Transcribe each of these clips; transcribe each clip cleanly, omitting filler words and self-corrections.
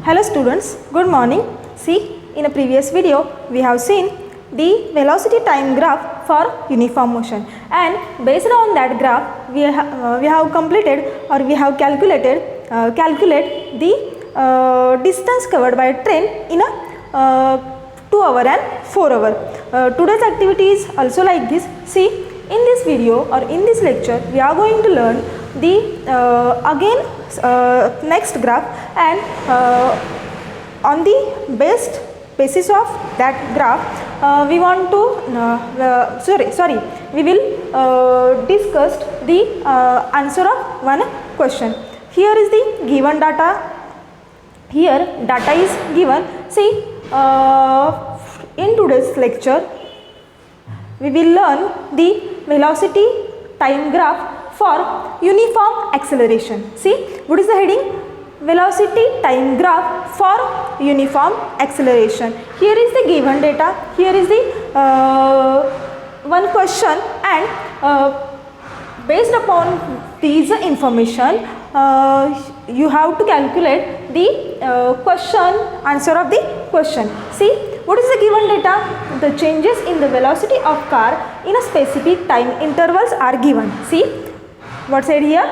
Hello students, good morning. See, in a previous video we have seen the velocity time graph for uniform motion, and based on that graph we have completed or we have calculate the distance covered by a train in a 2 hour and 4 hour. Today's activity is also like this. See, in this video or in this lecture we are going to learn the next graph, and on the basis of that graph we want to we will discuss the answer of one question. Here is the given data. Here data is given. See, in today's lecture we will learn the velocity time graph for uniform acceleration. See, what is the heading? Velocity time graph for uniform acceleration. Here is the given data. Here is the one question, and based upon these information you have to calculate the answer of the question. See, what is the given data? The changes in the velocity of car in a specific time intervals are given. See, what said here?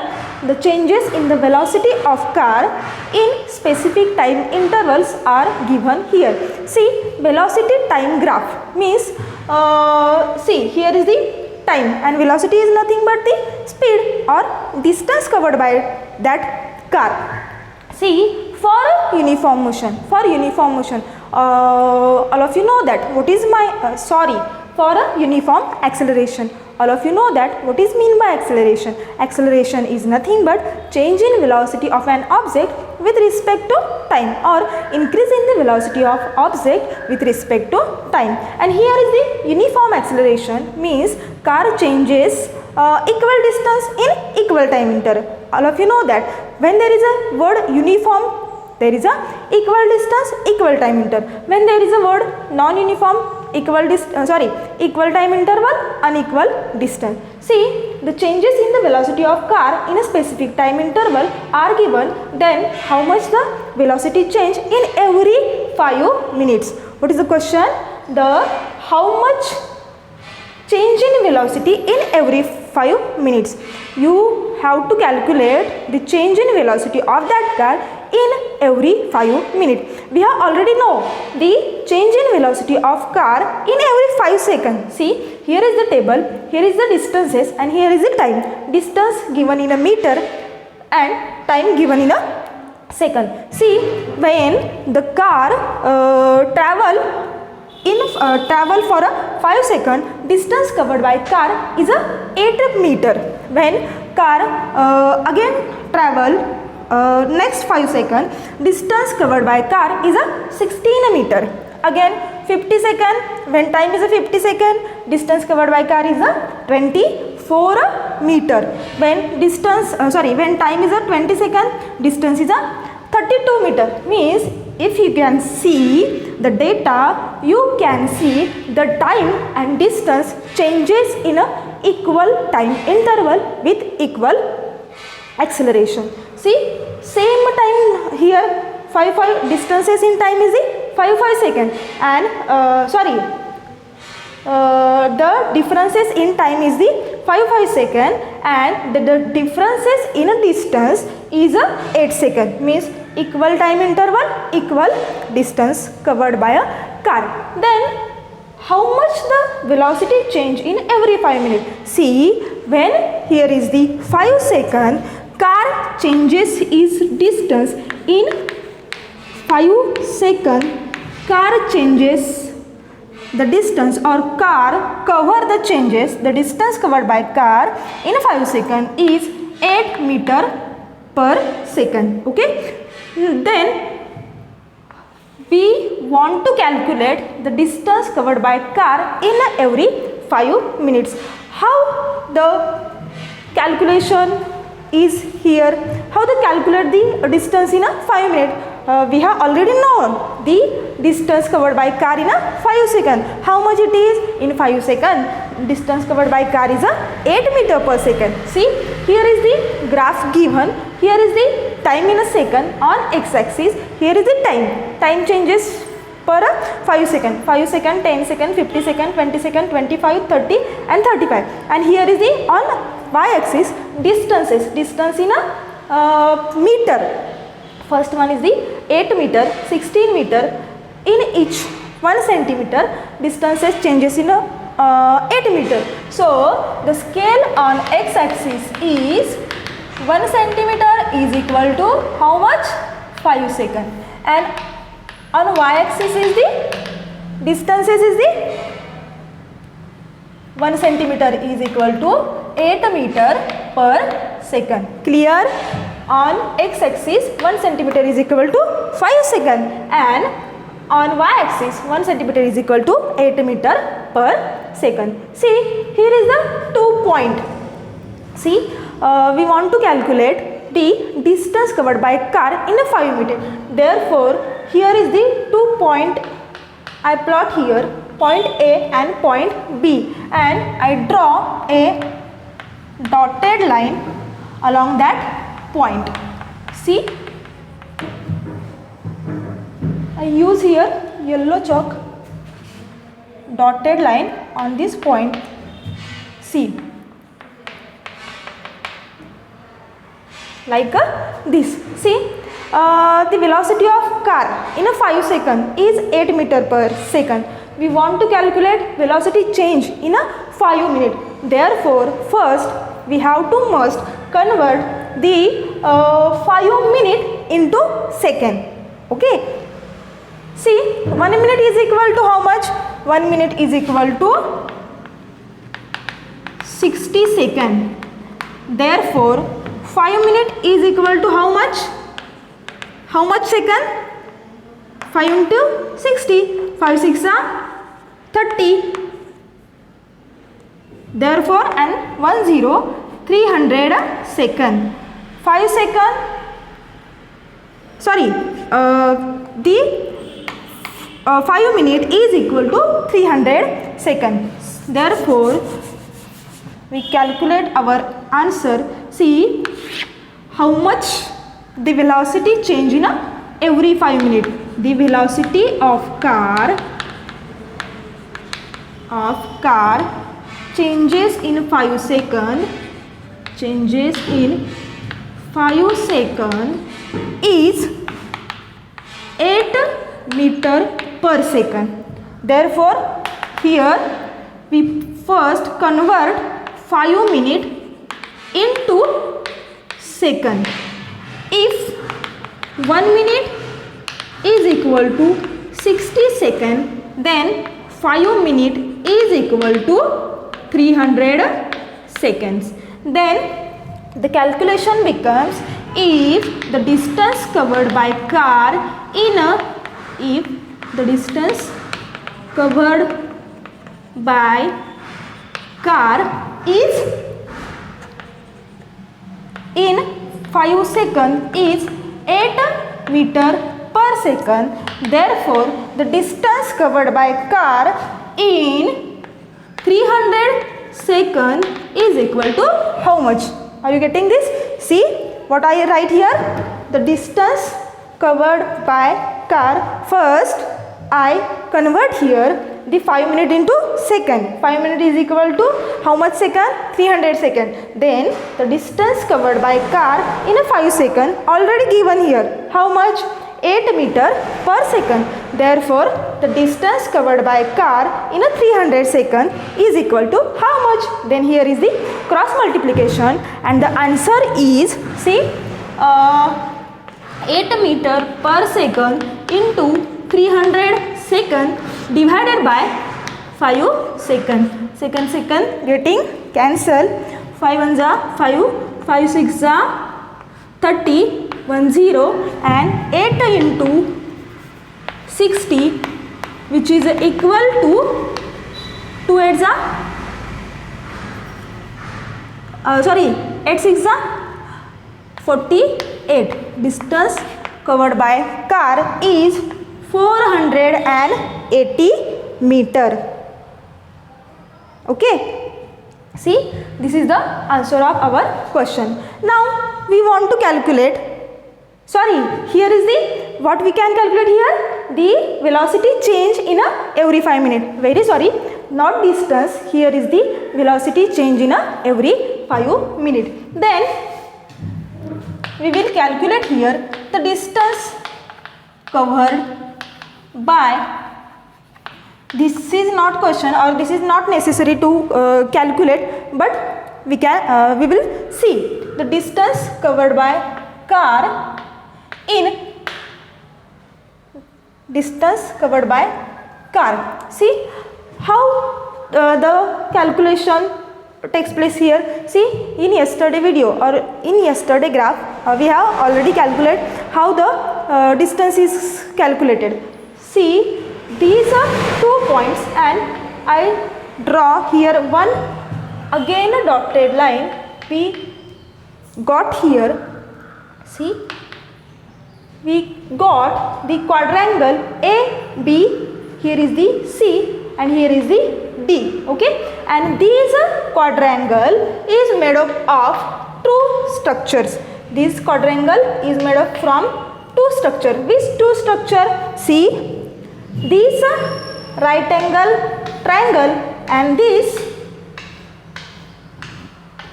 The changes in the velocity of car in specific time intervals are given here. See, velocity time graph means, see, here is the time, and velocity is nothing but the speed or distance covered by that car. See, for uniform motion, all of you know that what is for a uniform acceleration, all of you know that what is mean by acceleration. Acceleration is nothing but change in velocity of an object with respect to time, or increase in the velocity of object with respect to time. And here is the uniform acceleration, means car changes equal distance in equal time interval. All of you know that when there is a word uniform, there is a equal distance, equal time interval. When there is a word non-uniform, equal time interval, unequal distance. See, the changes in the velocity of car in a specific time interval are given. Then how much the velocity change in every 5 minutes? What is the question? The how much change in velocity in every 5 minutes. You have to calculate the change in velocity of that car in every 5 minutes. We have already know the change in velocity of car in every 5 seconds. See, here is the table, here is the distances, and here is the time. Distance given in a meter and time given in a second. See, when the car travel for a 5 second, distance covered by car is a 8 meter. When car again travel next 5 second, distance covered by car is a 16 meter. Again 50 second, when time is a 50 second, distance covered by car is a 24 meter. When when time is a 20 second, distance is a 32 meter. Means if you can see the data, you can see the time and distance changes in a equal time interval with equal acceleration. See, same time here 5 distances in time is the 5 second, and the differences in time is the 5 second, and the differences in a distance is a 8 second. Means equal time interval, equal distance covered by a car. Then how much the velocity change in every 5 minutes? See, when here is the 5 second, car changes its distance in 5 second. Car changes the distance, or car cover the changes, the distance covered by car in 5 second is 8 meter per second. Okay. Then we want to calculate the distance covered by car in every 5 minutes. How the calculation is here? How to calculate the distance in a 5 minutes? We have already known the distance covered by car in a 5 second. How much it is in 5 seconds? distance covered by car is a 8 meter per second. See, here is the graph given. Here is the time in a second on x-axis. Here is the time changes per 5 second, 5 second, 10 second, 50 second, 20 second, 25, 30 and 35. And here is the on y-axis distance in a meter. First one is the 8 meter, 16 meter. In each 1 centimeter distances changes in a 8 meter. So the scale on x-axis is 1 centimeter is equal to how much? 5 second. And on y-axis is the distances is the 1 centimeter is equal to 8 meter per second. Clear? On x-axis 1 centimeter is equal to 5 second and on y-axis 1 centimeter is equal to 8 meter per second. See, here is the 2 point. See, we want to calculate the distance covered by car in a 5 minutes. Therefore, here is the 2 point. I plot here point A and point B and I draw a dotted line along that point. See, I use here yellow chalk dotted line on this point C, like this. See, the velocity of car in a 5 second is 8 meter per second. We want to calculate velocity change in a 5 minute. Therefore, first we have to must convert the 5 minute into second. Okay. See, 1 minute is equal to how much? 1 minute is equal to 60 seconds. Therefore, 5 minute is equal to how much? How much second? 5 into 60. 5 6 are 30. Therefore, and 1 0, 300 second. 5 second. Sorry, the 5 minute is equal to 300 seconds. Therefore, we calculate our answer. See how much the velocity change in every 5 minutes. The velocity of car changes in 5 seconds. Changes in 5 seconds is 8 meter per second. Therefore, here we first convert 5 minute into second. If 1 minute is equal to 60 seconds, then 5 minute is equal to 300 seconds. Then the calculation becomes, if the distance covered by car in a if the distance covered by car is in 5 seconds is 8 meter per second. Therefore, the distance covered by car in 300 seconds is equal to how much? Are you getting this? See what I write here? The distance covered by car. First, I convert here the 5 minute into second. 5 minute is equal to how much second? 300 second. Then the distance covered by car in a 5 second already given here. How much? 8 meter per second. Therefore, the distance covered by car in a 300 second is equal to how much? Then here is the cross multiplication and the answer is, see, 8 meter per second into 300 second divided by 5 second. Second getting cancel. 5 ones are 5, 5 6 are 30, 1 0 and 8 into 60, which is equal to 2 8s are 8 6 are 48. Distance covered by car is 480 meter. Okay, see, this is the answer of our question. Now we want to calculate, sorry, here is the, what we can calculate here, the velocity change in every 5 minutes. Very sorry, not distance, here is the velocity change in every 5 minutes. Then we will calculate here the distance covered by, this is not question or this is not necessary to calculate, but we will see the distance covered by car in distance covered by car. See how the calculation takes place here. See, in yesterday video or in yesterday graph we have already calculated how the distance is calculated. See, these are 2 points and I draw here one again a dotted line we got here. See, we got the quadrangle AB, here is the C and here is the D. Okay, and this quadrangle is made up of 2 structures. This quadrangle is made up from 2 structures. Which 2 structure? See, this right angle triangle and this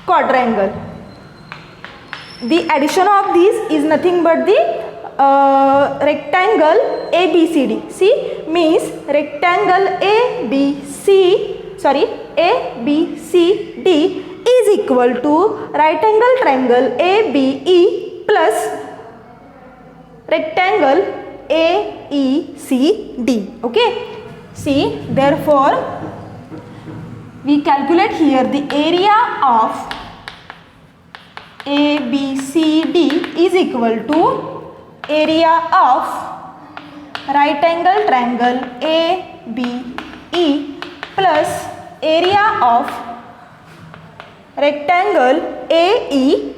quadrangle. The addition of these is nothing but the rectangle ABCD. See, means rectangle ABCD is equal to right angle triangle ABE plus rectangle AECD. Okay, see, therefore we calculate here the area of ABCD is equal to area of right angle triangle ABE plus area of rectangle AECD,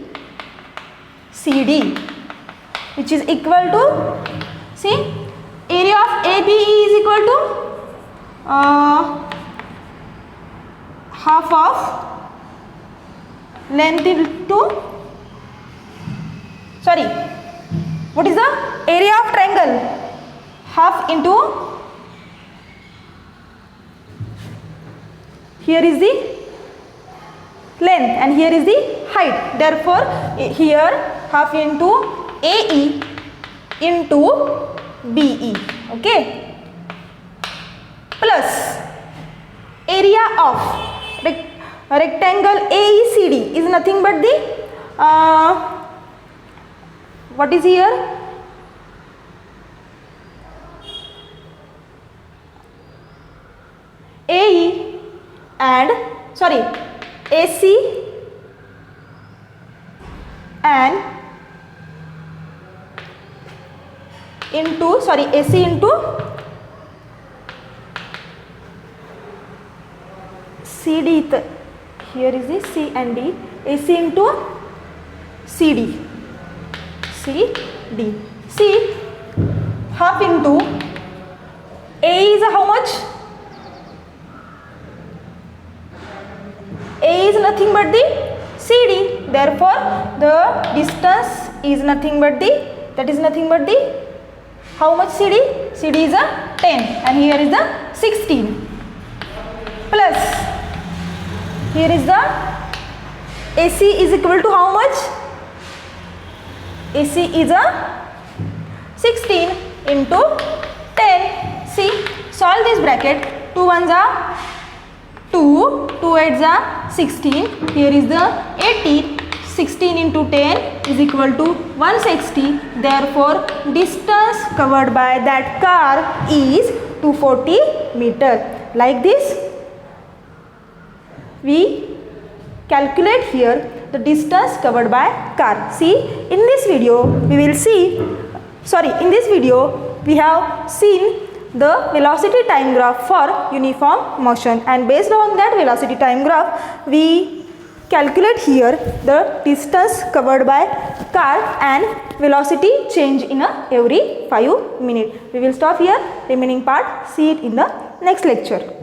which is equal to, see, area of ABE is equal to half of length into, sorry, what is the area of triangle? Half into, here is the length and here is the height. Therefore, here half into AE into BE. Okay, plus area of rectangle AECD is nothing but the what is here? AE and, sorry, AC and into, sorry, AC into CD. Here is the C and D. AC into CD. CD. C, half into A is how much? A is nothing but the CD. Therefore, the distance is nothing but the, that is nothing but the, how much CD? CD is a 10 and here is the 16 plus here is the AC is equal to how much? AC is a 16 into 10. See, solve this bracket. 2 ones are 2, 2 eights are 16. Here is the 80. 16 into 10 is equal to 160. Therefore, distance covered by that car is 240 meter. Like this, we calculate here the distance covered by car. See, in this video we will see, in this video we have seen the velocity time graph for uniform motion, and based on that velocity time graph we calculate here the distance covered by car and velocity change in every 5 minutes. We will stop here. Remaining part, see it in the next lecture.